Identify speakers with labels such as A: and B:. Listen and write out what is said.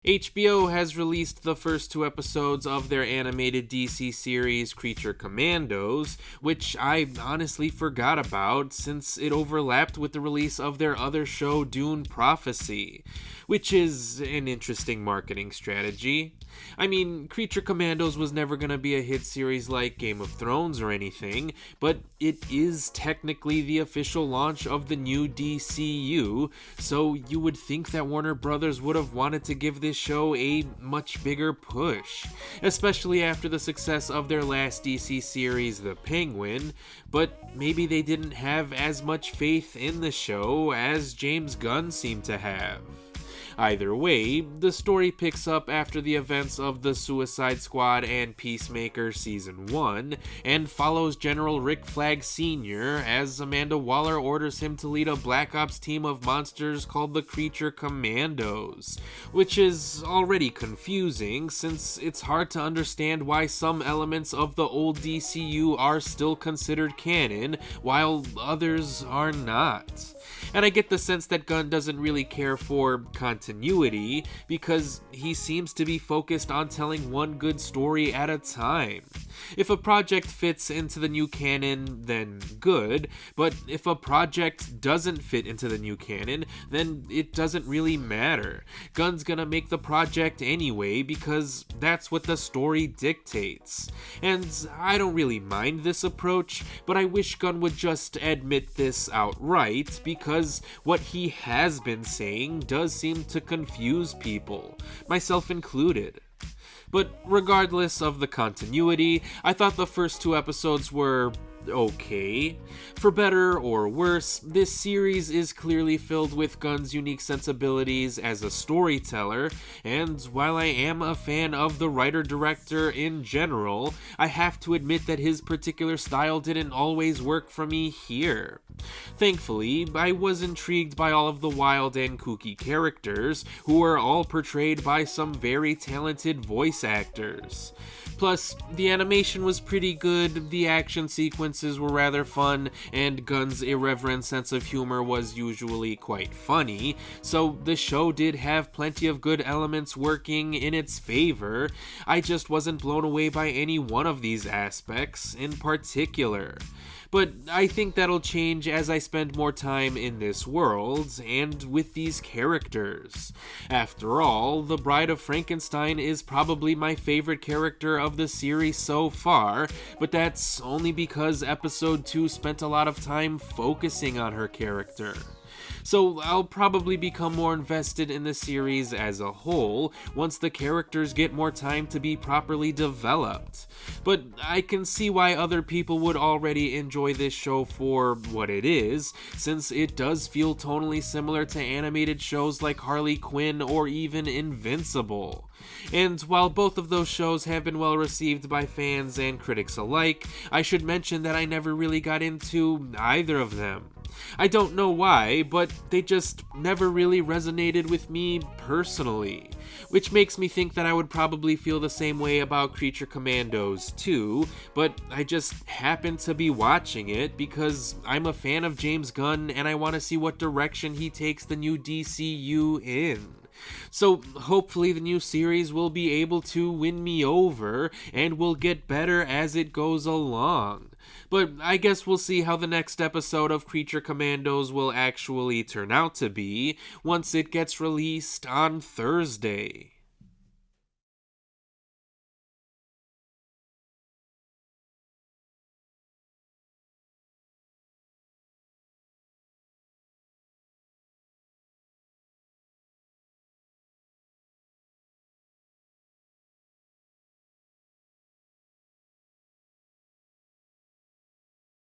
A: HBO has released the first 2 episodes of their animated DC series Creature Commandos, which I honestly forgot about since it overlapped with the release of their other show Dune Prophecy, which is an interesting marketing strategy. I mean, Creature Commandos was never going to be a hit series like Game of Thrones or anything, but it is technically the official launch of the new DCU, so you would think that Warner Brothers would have wanted to give this show a much bigger push, especially after the success of their last DC series, The Penguin, but maybe they didn't have as much faith in the show as James Gunn seemed to have. Either way, the story picks up after the events of the Suicide Squad and Peacemaker Season 1, and follows General Rick Flag Sr. as Amanda Waller orders him to lead a Black Ops team of monsters called the Creature Commandos, which is already confusing since it's hard to understand why some elements of the old DCU are still considered canon, while others are not. And I get the sense that Gunn doesn't really care for continuity because he seems to be focused on telling one good story at a time. If a project fits into the new canon, then good, but if a project doesn't fit into the new canon, then it doesn't really matter. Gunn's gonna make the project anyway because that's what the story dictates. And I don't really mind this approach, but I wish Gunn would just admit this outright because what he has been saying does seem to confuse people, myself included. But regardless of the continuity, I thought the first 2 episodes were okay. For better or worse, this series is clearly filled with Gunn's unique sensibilities as a storyteller, and while I am a fan of the writer-director in general, I have to admit that his particular style didn't always work for me here. Thankfully, I was intrigued by all of the wild and kooky characters, who were all portrayed by some very talented voice actors. Plus, the animation was pretty good, the action sequences were rather fun, and Gunn's irreverent sense of humor was usually quite funny, so the show did have plenty of good elements working in its favor. I just wasn't blown away by any one of these aspects in particular. But I think that'll change as I spend more time in this world, and with these characters. After all, the Bride of Frankenstein is probably my favorite character of the series so far, but that's only because episode 2 spent a lot of time focusing on her character. So I'll probably become more invested in the series as a whole once the characters get more time to be properly developed. But I can see why other people would already enjoy this show for what it is, since it does feel tonally similar to animated shows like Harley Quinn or even Invincible. And while both of those shows have been well received by fans and critics alike, I should mention that I never really got into either of them. I don't know why, but they just never really resonated with me personally, which makes me think that I would probably feel the same way about Creature Commandos too, but I just happen to be watching it because I'm a fan of James Gunn and I want to see what direction he takes the new DCU in. So hopefully the new series will be able to win me over and will get better as it goes along. But I guess we'll see how the next episode of Creature Commandos will actually turn out to be once it gets released on Thursday.